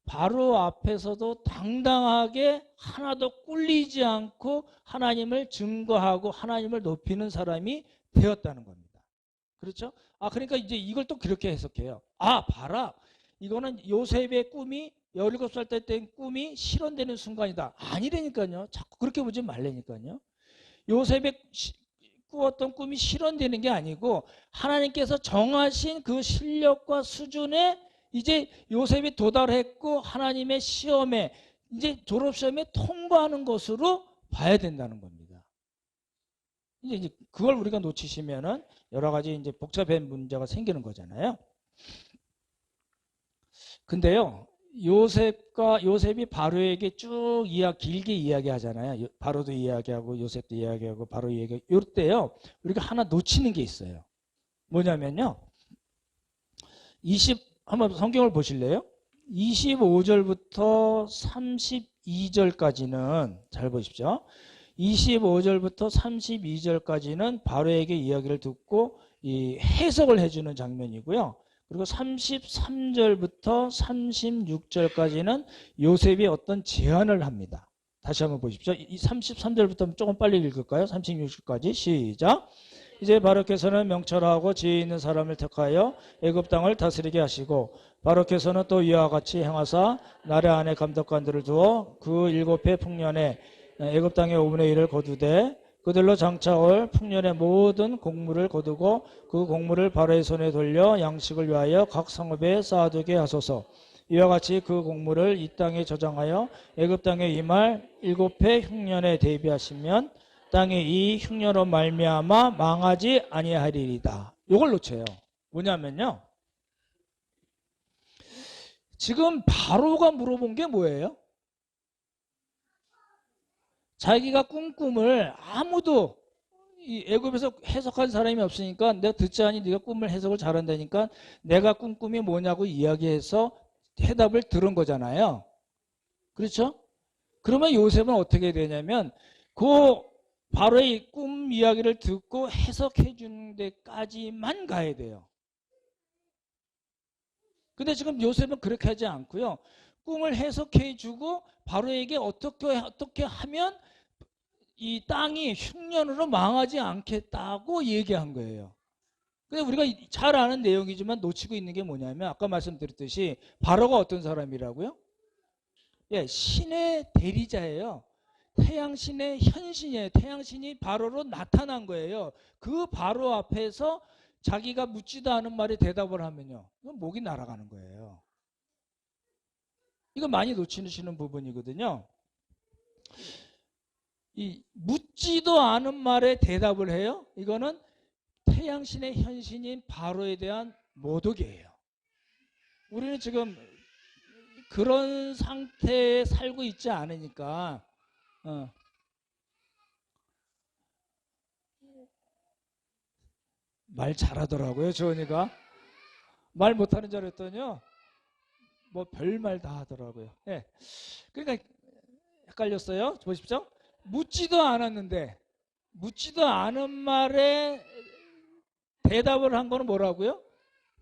바로 앞에서도 당당하게 하나도 꿀리지 않고 하나님을 증거하고 하나님을 높이는 사람이 되었다는 겁니다. 그렇죠? 아, 그러니까 이제 이걸 또 그렇게 해석해요. 아, 봐라. 이거는 요셉의 꿈이 17살 때 된 꿈이 실현되는 순간이다. 아니라니까요. 자꾸 그렇게 보지 말라니까요. 요셉의 꾸었던 꿈이 실현되는 게 아니고 하나님께서 정하신 그 실력과 수준에 이제 요셉이 도달했고 하나님의 시험에, 이제 졸업시험에 통과하는 것으로 봐야 된다는 겁니다. 이제 그걸 우리가 놓치시면은 여러 가지 이제 복잡한 문제가 생기는 거잖아요. 근데요, 요셉이 바로에게 쭉 길게 이야기하잖아요. 바로도 이야기하고 요셉도 이야기하고 바로 이야기하고, 이럴 때요 우리가 하나 놓치는 게 있어요. 뭐냐면요, 한번 성경을 보실래요? 25절부터 32절까지는 잘 보십시오. 25절부터 32절까지는 바로에게 이야기를 듣고 이 해석을 해주는 장면이고요. 그리고 33절부터 36절까지는 요셉이 어떤 제안을 합니다. 다시 한번 보십시오. 이 33절부터 조금 빨리 읽을까요? 36절까지 시작. 이제 바로께서는 명철하고 지혜 있는 사람을 택하여 애굽 땅을 다스리게 하시고, 바로께서는 또 이와 같이 행하사 나라 안에 감독관들을 두어 그 7해 풍년에 애굽 땅의 5분의 1을 거두되 그들로 장차올 풍년의 모든 곡물을 거두고 그 곡물을 바로의 손에 돌려 양식을 위하여 각 성읍에 쌓아두게 하소서. 이와 같이 그 곡물을 이 땅에 저장하여 애굽 땅에 임할 7해 흉년에 대비하시면 땅이 이 흉년으로 말미암아 망하지 아니하리이다. 이걸 놓쳐요. 뭐냐면요, 지금 바로가 물어본 게 뭐예요? 자기가 꾼 꿈을 아무도 이 애굽에서 해석한 사람이 없으니까 내가 듣지 않니 네가 꿈을 해석을 잘한다니까 내가 꾼 꿈이 뭐냐고 이야기해서 해답을 들은 거잖아요. 그렇죠? 그러면 요셉은 어떻게 되냐면 그 바로의 꿈 이야기를 듣고 해석해 주는 데까지만 가야 돼요. 근데 지금 요셉은 그렇게 하지 않고요. 꿈을 해석해 주고 바로에게 어떻게 하면 이 땅이 흉년으로 망하지 않겠다고 얘기한 거예요. 근데 우리가 잘 아는 내용이지만 놓치고 있는 게 뭐냐면 아까 말씀드렸듯이 바로가 어떤 사람이라고요? 예, 신의 대리자예요. 태양신의 현신이에요. 태양신이 바로로 나타난 거예요. 그 바로 앞에서 자기가 묻지도 않은 말에 대답을 하면요, 이건 목이 날아가는 거예요. 이거 많이 놓치시는 부분이거든요. 이 묻지도 않은 말에 대답을 해요. 이거는 태양신의 현신인 바로에 대한 모독이에요. 우리는 지금 그런 상태에 살고 있지 않으니까 말 잘하더라고요, 조은이가. 말 못하는 줄 알았더니요, 뭐 별말 다 하더라고요. 네. 그러니까 헷갈렸어요. 보십시오. 묻지도 않았는데 묻지도 않은 말에 대답을 한 거는 뭐라고요?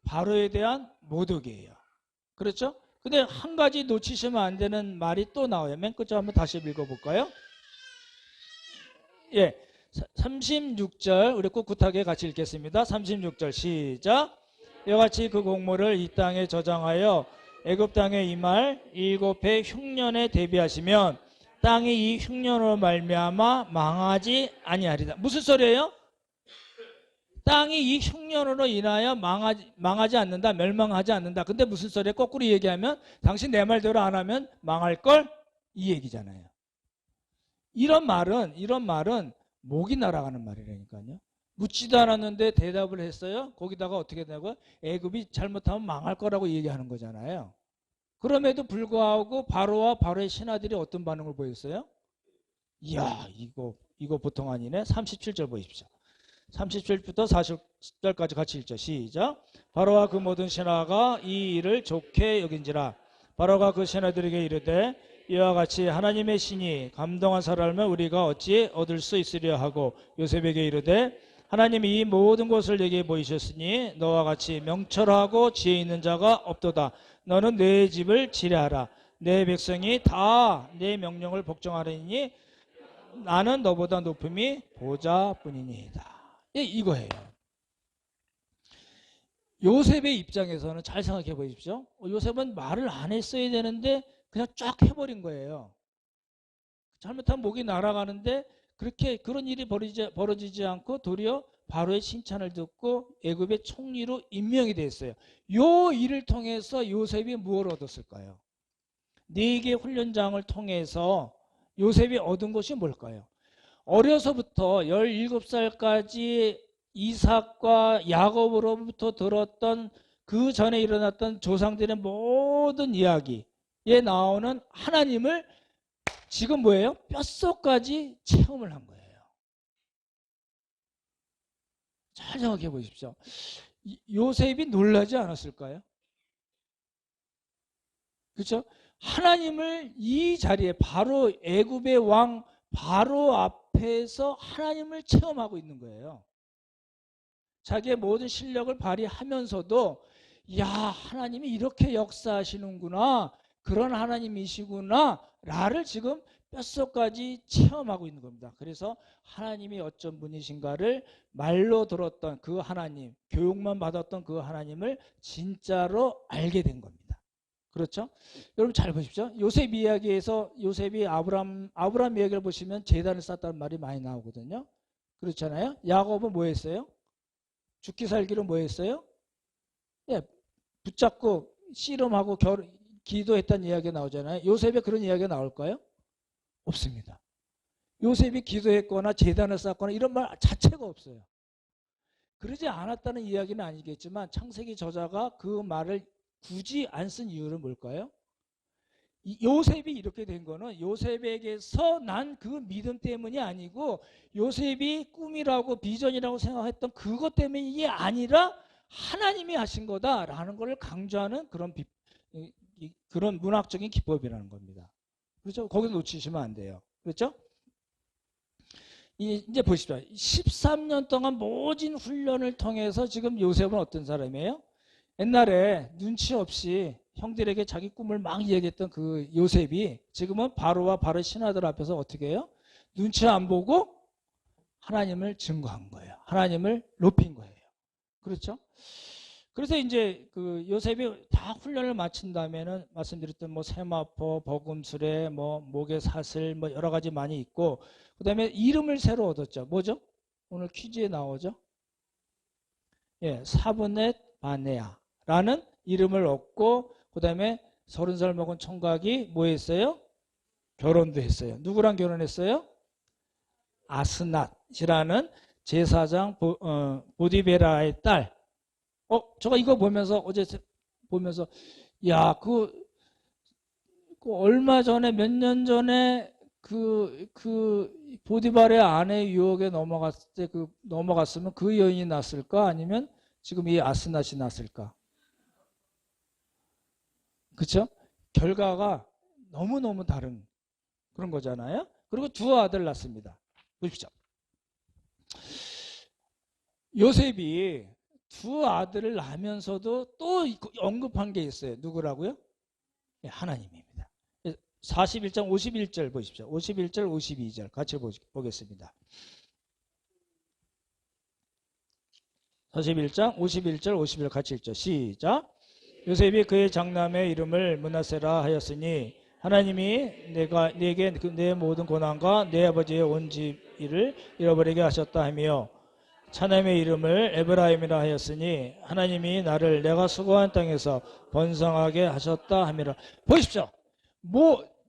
바로에 대한 모독이에요. 그렇죠? 근데 한 가지 놓치시면 안 되는 말이 또 나와요. 맨 끝에 한번 다시 읽어볼까요? 예, 36절 우리 꿋꿋하게 같이 읽겠습니다. 36절 시작. 이와 같이 그 곡물을 이 땅에 저장하여 애굽 땅에 임할 7해 흉년에 대비하시면 땅이 이 흉년으로 말미암아 망하지 아니하리다. 무슨 소리예요? 땅이 이 흉년으로 인하여 망하지 않는다, 멸망하지 않는다. 근데 무슨 소리예요? 거꾸로 얘기하면 당신 내 말대로 안 하면 망할걸? 이 얘기잖아요. 이런 말은 목이 날아가는 말이라니까요. 묻지도 않았는데 대답을 했어요. 거기다가 어떻게 되고 애굽이 잘못하면 망할 거라고 얘기하는 거잖아요. 그럼에도 불구하고 바로와 바로의 신하들이 어떤 반응을 보였어요? 이야, 이거 보통 아니네. 37절 보십시오. 37절부터 40절까지 같이 읽죠. 시작. 바로와 그 모든 신하가 이 일을 좋게 여긴지라. 바로가 그 신하들에게 이르되 이와 같이 하나님의 신이 감동한 사람을 우리가 어찌 얻을 수 있으려 하고 요셉에게 이르되 하나님이 이 모든 것을 내게 보이셨으니 너와 같이 명철하고 지혜 있는 자가 없도다. 너는 내 집을 지뢰하라. 내 백성이 다 내 명령을 복종하리니 나는 너보다 높음이 보좌뿐이니이다. 예, 이거예요. 요셉의 입장에서는 잘 생각해 보십시오. 요셉은 말을 안 했어야 되는데 그냥 쫙 해버린 거예요. 잘못하면 목이 날아가는데 그런 일이 벌어지지 않고 도리어 바로의 칭찬을 듣고 애굽의 총리로 임명이 됐어요. 요 일을 통해서 요셉이 무엇을 얻었을까요? 4개 훈련장을 통해서 요셉이 얻은 것이 뭘까요? 어려서부터 17살까지 이삭과 야곱으로부터 들었던 그 전에 일어났던 조상들의 모든 이야기에 나오는 하나님을 지금 뭐예요? 뼛속까지 체험을 한 거예요. 잘 생각해 보십시오. 요셉이 놀라지 않았을까요? 그렇죠? 하나님을 이 자리에 바로 애굽의 왕 바로 앞에서 하나님을 체험하고 있는 거예요. 자기의 모든 실력을 발휘하면서도 야, 하나님이 이렇게 역사하시는구나, 그런 하나님이시구나 라를 지금 뼛속까지 체험하고 있는 겁니다. 그래서 하나님이 어떤 분이신가를 말로 들었던 그 하나님, 교육만 받았던 그 하나님을 진짜로 알게 된 겁니다. 그렇죠? 여러분 잘 보십시오. 요셉 이야기에서 요셉이 아브라함 이야기를 보시면 제단을 쌓았다는 말이 많이 나오거든요. 그렇잖아요. 야곱은 뭐 했어요? 죽기 살기로 뭐 했어요? 예, 붙잡고 씨름하고 기도했다는 이야기가 나오잖아요. 요셉에 그런 이야기가 나올까요? 없습니다. 요셉이 기도했거나 제단을 쌓거나 이런 말 자체가 없어요. 그러지 않았다는 이야기는 아니겠지만 창세기 저자가 그 말을 굳이 안 쓴 이유는 뭘까요? 요셉이 이렇게 된 거는 요셉에게서 난 그 믿음 때문이 아니고 요셉이 꿈이라고 비전이라고 생각했던 그것 때문이 아니라 하나님이 하신 거다라는 걸 강조하는 그런 문학적인 기법이라는 겁니다. 그렇죠? 거기서 놓치시면 안 돼요. 그렇죠? 이제 보십시오. 13년 동안 모진 훈련을 통해서 지금 요셉은 어떤 사람이에요? 옛날에 눈치 없이 형들에게 자기 꿈을 막 얘기했던 그 요셉이 지금은 바로와 바로 신하들 앞에서 어떻게 해요? 눈치 안 보고 하나님을 증거한 거예요. 하나님을 높인 거예요. 그렇죠? 그래서 이제 그 요셉이 다 훈련을 마친 다음에는 말씀드렸던 뭐 세마포, 버금수레, 뭐 목의 사슬, 뭐 여러 가지 많이 있고 그 다음에 이름을 새로 얻었죠. 뭐죠? 오늘 퀴즈에 나오죠? 예, 사브넷 바네아라는 이름을 얻고 그 다음에 30살 먹은 총각이 뭐 했어요? 결혼도 했어요. 누구랑 결혼했어요? 아스낫이라는 제사장 보디베라의 딸. 제가 이거 보면서 어제 보면서 야, 그 얼마 전에 몇 년 전에 그 보디발의 아내 유혹에 넘어갔으면 그 여인이 났을까? 아니면 지금 이 아스낫이 났을까? 그쵸? 결과가 너무너무 다른 그런 거잖아요. 그리고 두 아들 낳습니다. 보십시오. 요셉이 두 아들을 낳으면서도 또 언급한 게 있어요. 누구라고요? 예, 하나님입니다. 41장 51절 보십시오. 51절 52절 같이 보겠습니다. 41장 51절 51절 같이 읽죠. 시작. 요셉이 그의 장남의 이름을 므낫세라 하였으니 하나님이 내게 내 모든 고난과 내 아버지의 온 집 일을 잃어버리게 하셨다 하며 차남의 이름을 에브라임이라 하였으니 하나님이 나를 내가 수고한 땅에서 번성하게 하셨다 하미라. 보십시오.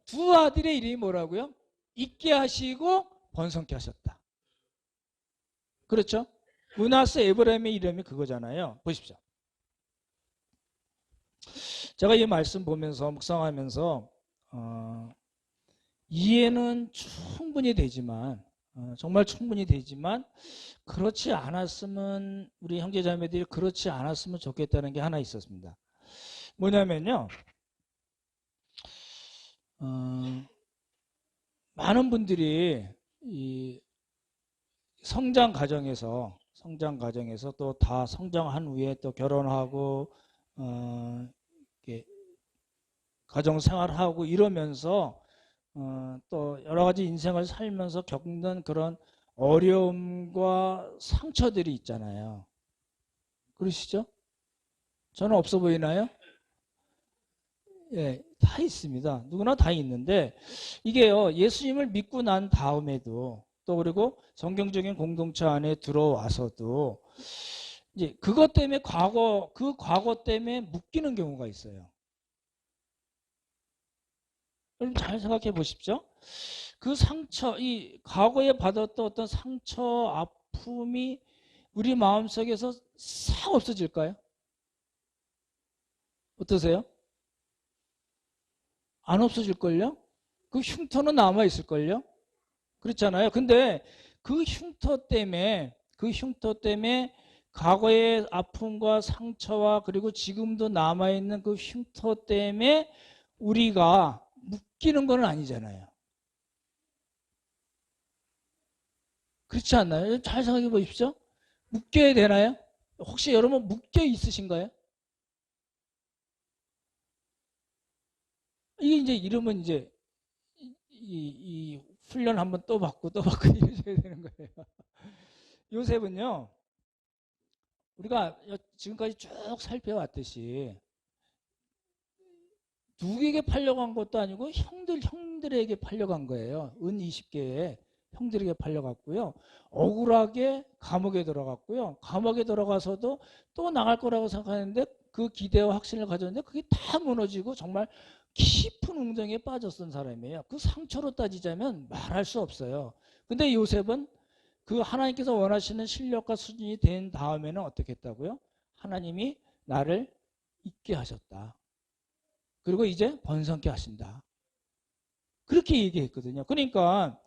두 아들의 이름이 뭐라고요? 있게 하시고 번성케 하셨다. 그렇죠? 므낫세 에브라임의 이름이 그거잖아요. 보십시오. 제가 이 말씀 보면서 묵상하면서 이해는 충분히 되지만 정말 충분히 되지만 그렇지 않았으면 우리 형제자매들이 그렇지 않았으면 좋겠다는 게 하나 있었습니다. 뭐냐면요. 많은 분들이 이 성장 과정에서 또 다 성장한 후에 또 결혼하고 이렇게 가정 생활하고 이러면서 또 여러 가지 인생을 살면서 겪는 그런 어려움과 상처들이 있잖아요. 그러시죠? 저는 없어 보이나요? 예, 다 있습니다. 누구나 다 있는데 이게요, 예수님을 믿고 난 다음에도 또 그리고 성경적인 공동체 안에 들어와서도 이제 그것 때문에 그 과거 때문에 묶이는 경우가 있어요. 여러분 잘 생각해 보십시오. 그 상처, 이 과거에 받았던 어떤 상처, 아픔이 우리 마음속에서 싹 없어질까요? 어떠세요? 안 없어질걸요? 그 흉터는 남아있을걸요? 그렇잖아요. 근데 그 흉터 때문에 과거의 아픔과 상처와 그리고 지금도 남아있는 그 흉터 때문에 우리가 묶이는 건 아니잖아요. 그렇지 않나요? 잘 생각해 보십시오. 묶여야 되나요? 혹시 여러분 묶여 있으신가요? 이게 이제 이러면 이제 이 훈련 한번 또 받고 이러셔야 되는 거예요. 요셉은요, 우리가 지금까지 쭉 살펴왔듯이 누구에게 팔려간 것도 아니고 형들에게 팔려간 거예요. 은 20개에 형들에게 팔려갔고요. 억울하게 감옥에 들어갔고요. 감옥에 들어가서도 또 나갈 거라고 생각하는데 그 기대와 확신을 가졌는데 그게 다 무너지고 정말 깊은 웅덩이에 빠졌던 사람이에요. 그 상처로 따지자면 말할 수 없어요. 근데 요셉은 그 하나님께서 원하시는 실력과 수준이 된 다음에는 어떻게 했다고요? 하나님이 나를 잊게 하셨다. 그리고 이제 번성케 하신다. 그렇게 얘기했거든요. 그러니까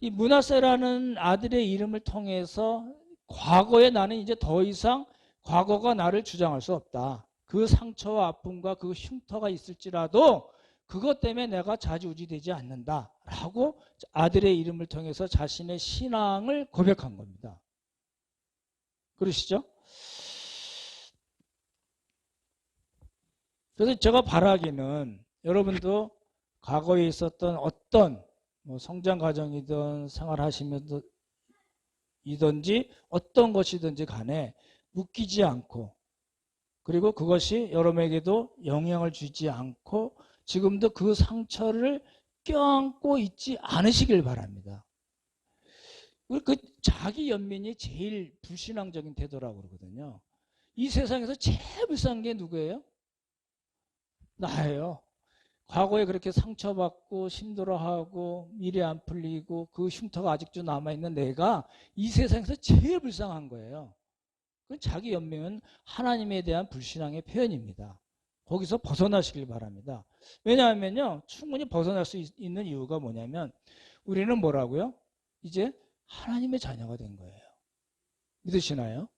이 므낫세라는 아들의 이름을 통해서 과거에 나는 이제 더 이상 과거가 나를 주장할 수 없다. 그 상처와 아픔과 그 흉터가 있을지라도 그것 때문에 내가 좌지우지되지 않는다 라고 아들의 이름을 통해서 자신의 신앙을 고백한 겁니다. 그러시죠? 그래서 제가 바라기는 여러분도 과거에 있었던 어떤 성장 과정이든 생활하시면서 이든지 어떤 것이든지 간에 묶이지 않고 그리고 그것이 여러분에게도 영향을 주지 않고 지금도 그 상처를 껴안고 있지 않으시길 바랍니다. 그 자기 연민이 제일 불신앙적인 태도라고 그러거든요. 이 세상에서 제일 불쌍한 게 누구예요? 나예요. 과거에 그렇게 상처받고 힘들어하고 미래 안 풀리고 그 흉터가 아직도 남아있는 내가 이 세상에서 제일 불쌍한 거예요. 그건 자기 연명은 하나님에 대한 불신앙의 표현입니다. 거기서 벗어나시길 바랍니다. 왜냐하면요, 충분히 벗어날 수 있는 이유가 뭐냐면 우리는 뭐라고요? 이제 하나님의 자녀가 된 거예요. 믿으시나요?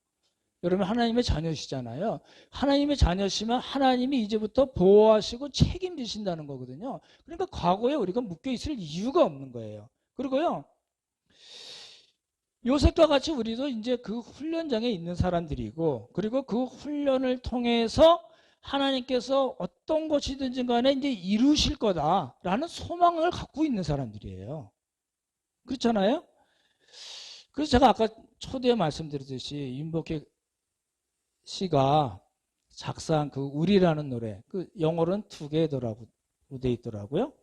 여러분 하나님의 자녀시잖아요. 하나님의 자녀시면 하나님이 이제부터 보호하시고 책임지신다는 거거든요. 그러니까 과거에 우리가 묶여 있을 이유가 없는 거예요. 그리고요, 요셉과 같이 우리도 이제 그 훈련장에 있는 사람들이고, 그리고 그 훈련을 통해서 하나님께서 어떤 것이든지 간에 이제 이루실 거다라는 소망을 갖고 있는 사람들이에요. 그렇잖아요? 그래서 제가 아까 초대에 말씀드렸듯이 윤복희 씨가 작사한 그 우리라는 노래, 그 영어로는 투게더라고 돼 있더라고요.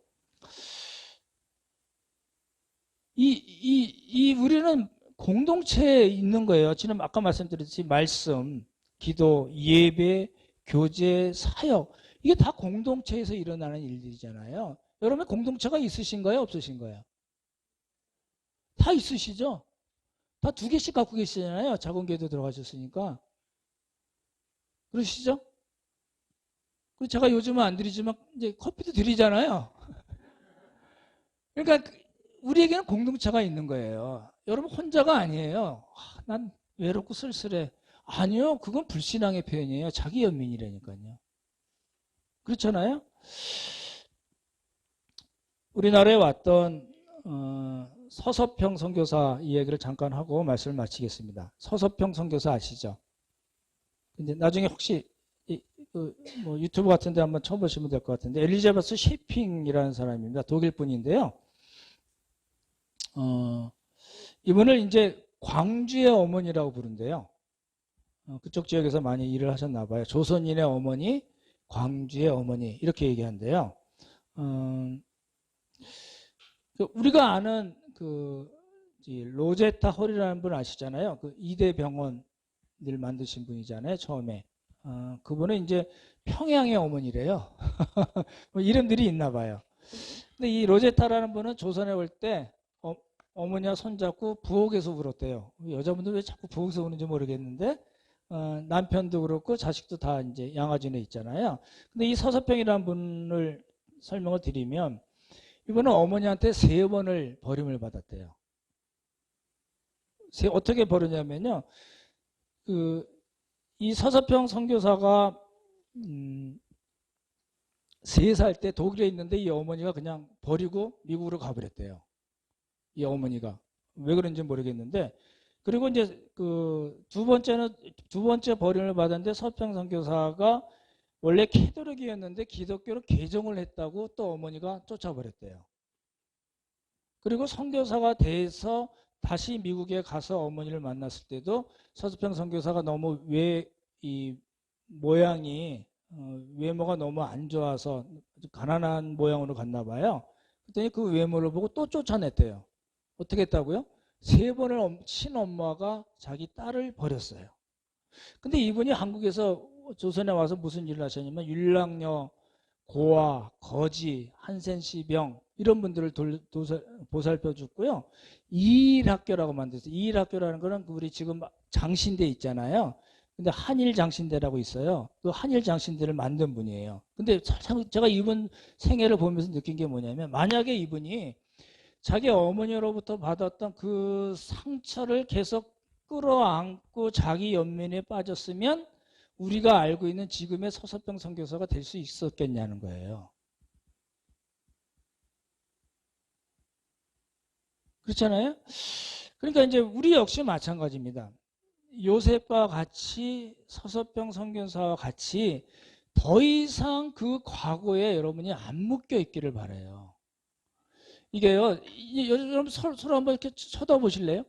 이 우리는 공동체에 있는 거예요. 지금 아까 말씀드렸듯이 말씀, 기도, 예배, 교제, 사역, 이게 다 공동체에서 일어나는 일들이잖아요. 여러분 공동체가 있으신가요? 없으신가요? 다 있으시죠? 다 두 개씩 갖고 계시잖아요. 작은 교회도 들어가셨으니까. 그러시죠? 그리고 제가 요즘은 안 드리지만 이제 커피도 드리잖아요. 그러니까 우리에게는 공동체가 있는 거예요. 여러분 혼자가 아니에요. 난 외롭고 쓸쓸해. 아니요. 그건 불신앙의 표현이에요. 자기 연민이라니까요. 그렇잖아요. 우리나라에 왔던 서서평 선교사 이야기를 잠깐 하고 말씀을 마치겠습니다. 서서평 선교사 아시죠? 근데 나중에 혹시 뭐 유튜브 같은 데 한번 쳐보시면 될 것 같은데, 엘리자베스 셰핑이라는 사람입니다. 독일 분인데요. 이분을 이제 광주의 어머니라고 부른대요. 그쪽 지역에서 많이 일을 하셨나 봐요. 조선인의 어머니, 광주의 어머니 이렇게 얘기한대요. 우리가 아는 그 로제타 홀이라는 분 아시잖아요. 그 이대 병원을 만드신 분이잖아요. 처음에. 그분은 이제 평양의 어머니래요. 뭐 이름들이 있나 봐요. 근데 이 로제타라는 분은 조선에 올 때 어머니와 손잡고 부엌에서 울었대요. 여자분들 왜 자꾸 부엌에서 우는지 모르겠는데 남편도 그렇고 자식도 다 이제 양아진에 있잖아요. 근데 이 서서평이라는 분을 설명을 드리면, 이분은 어머니한테 3번을 버림을 받았대요. 어떻게 버렸냐면요. 이 서서평 선교사가 3살 때 독일에 있는데 이 어머니가 그냥 버리고 미국으로 가버렸대요. 이 어머니가. 왜 그런지 모르겠는데, 그리고 이제 그 두 번째 버림을 받았는데 서평 선교사가 원래 캐토릭이었는데 기독교로 개종을 했다고 또 어머니가 쫓아버렸대요. 그리고 선교사가 돼서 다시 미국에 가서 어머니를 만났을 때도 서수평 선교사가 너무 이 모양이 외모가 너무 안 좋아서 가난한 모양으로 갔나 봐요. 그랬더니 그 외모를 보고 또 쫓아냈대요. 어떻게 했다고요? 3번을 친엄마가 자기 딸을 버렸어요. 근데 이분이 한국에서 조선에 와서 무슨 일을 하셨냐면 율랑녀, 고아, 거지, 한센시병 이런 분들을 보살펴 줬고요. 이일학교라고 만들었어요. 이일학교라는 거는 우리 지금 장신대 있잖아요. 근데 한일 장신대라고 있어요. 그 한일 장신대를 만든 분이에요. 근데 제가 이분 생애를 보면서 느낀 게 뭐냐면, 만약에 이분이 자기 어머니로부터 받았던 그 상처를 계속 끌어안고 자기 연민에 빠졌으면 우리가 알고 있는 지금의 서서평 선교사가 될 수 있었겠냐는 거예요. 그렇잖아요? 그러니까 이제 우리 역시 마찬가지입니다. 요셉과 같이 서서평 선교사와 같이 더 이상 그 과거에 여러분이 안 묶여 있기를 바라요. 이게요, 여러분 서로 한번 이렇게 쳐다보실래요?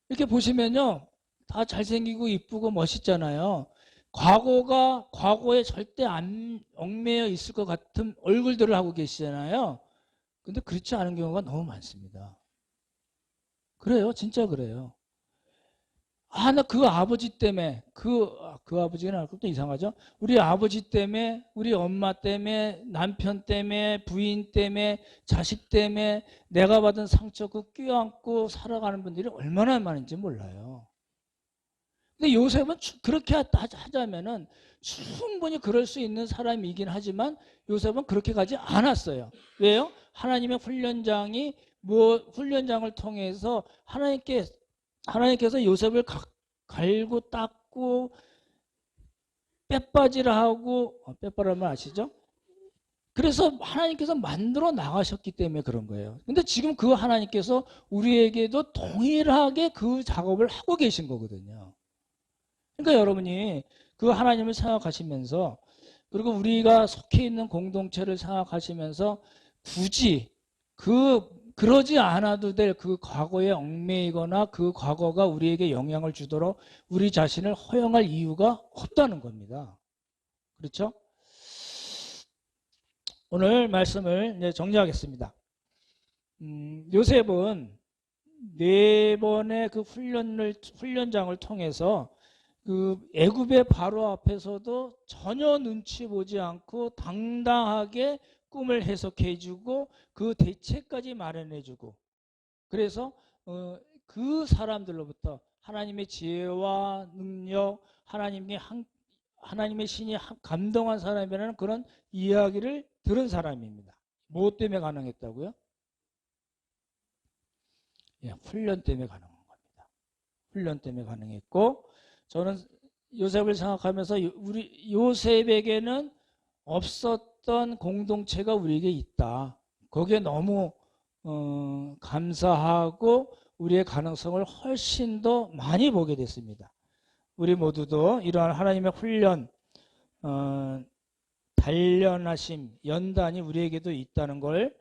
이렇게 보시면요, 다 잘생기고 이쁘고 멋있잖아요. 과거에 절대 안 얽매여 있을 것 같은 얼굴들을 하고 계시잖아요. 근데 그렇지 않은 경우가 너무 많습니다. 그래요. 진짜 그래요. 나 그 아버지 때문에, 그 아버지가 나올 것도 이상하죠? 우리 아버지 때문에, 우리 엄마 때문에, 남편 때문에, 부인 때문에, 자식 때문에 내가 받은 상처 그 껴안고 살아가는 분들이 얼마나 많은지 몰라요. 근데 요셉은 그렇게 하자면은 충분히 그럴 수 있는 사람이긴 하지만 요셉은 그렇게 가지 않았어요. 왜요? 하나님의 훈련장을 통해서 하나님께서 요셉을 갈고 닦고 빼빠지라 하고, 빼빠라면 아시죠? 그래서 하나님께서 만들어 나가셨기 때문에 그런 거예요. 근데 지금 그 하나님께서 우리에게도 동일하게 그 작업을 하고 계신 거거든요. 그러니까 여러분이 그 하나님을 생각하시면서, 그리고 우리가 속해 있는 공동체를 생각하시면서 굳이 그러지 않아도 될 그 과거에 얽매이거나 그 과거가 우리에게 영향을 주도록 우리 자신을 허용할 이유가 없다는 겁니다. 그렇죠? 오늘 말씀을 이제 정리하겠습니다. 요셉은 네 번의 그 훈련장을 통해서 그 애굽의 바로 앞에서도 전혀 눈치 보지 않고 당당하게 꿈을 해석해주고 그 대책까지 마련해주고, 그래서 그 사람들로부터 하나님의 지혜와 능력, 하나님의 신이 감동한 사람이라는 그런 이야기를 들은 사람입니다. 무엇 때문에 가능했다고요? 예, 훈련 때문에 가능한 겁니다. 훈련 때문에 가능했고, 저는 요셉을 생각하면서 우리 요셉에게는 없었던 공동체가 우리에게 있다. 거기에 너무 감사하고 우리의 가능성을 훨씬 더 많이 보게 됐습니다. 우리 모두도 이러한 하나님의 훈련, 단련하심, 연단이 우리에게도 있다는 걸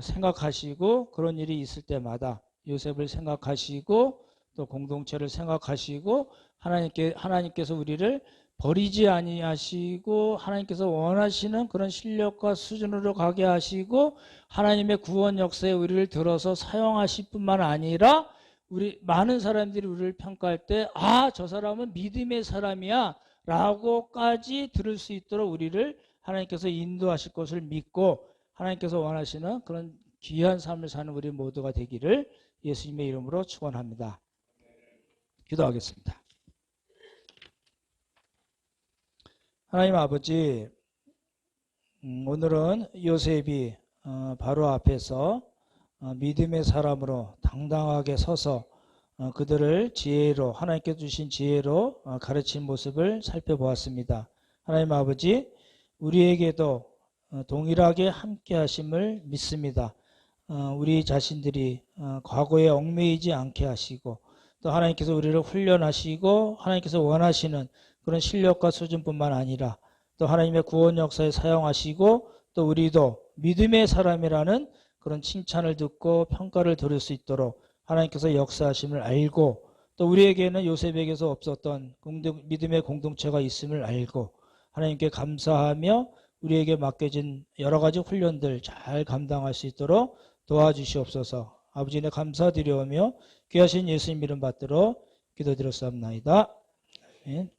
생각하시고, 그런 일이 있을 때마다 요셉을 생각하시고 또 공동체를 생각하시고, 하나님께서 우리를 버리지 아니하시고 하나님께서 원하시는 그런 실력과 수준으로 가게 하시고 하나님의 구원 역사에 우리를 들어서 사용하실 뿐만 아니라 우리 많은 사람들이 우리를 평가할 때 저 사람은 믿음의 사람이야 라고까지 들을 수 있도록 우리를 하나님께서 인도하실 것을 믿고 하나님께서 원하시는 그런 귀한 삶을 사는 우리 모두가 되기를 예수님의 이름으로 축원합니다. 기도하겠습니다. 하나님 아버지, 오늘은 요셉이 바로 앞에서 믿음의 사람으로 당당하게 서서 그들을 지혜로, 하나님께서 주신 지혜로 가르친 모습을 살펴보았습니다. 하나님 아버지, 우리에게도 동일하게 함께 하심을 믿습니다. 우리 자신들이 과거에 얽매이지 않게 하시고 또 하나님께서 우리를 훈련하시고 하나님께서 원하시는 그런 실력과 수준뿐만 아니라 또 하나님의 구원 역사에 사용하시고 또 우리도 믿음의 사람이라는 그런 칭찬을 듣고 평가를 들을 수 있도록 하나님께서 역사하심을 알고 또 우리에게는 요셉에게서 없었던 믿음의 공동체가 있음을 알고 하나님께 감사하며 우리에게 맡겨진 여러 가지 훈련들 잘 감당할 수 있도록 도와주시옵소서. 아버지네 감사드리오며 귀하신 예수님 이름 받들어 기도드렸사옵나이다. 아멘.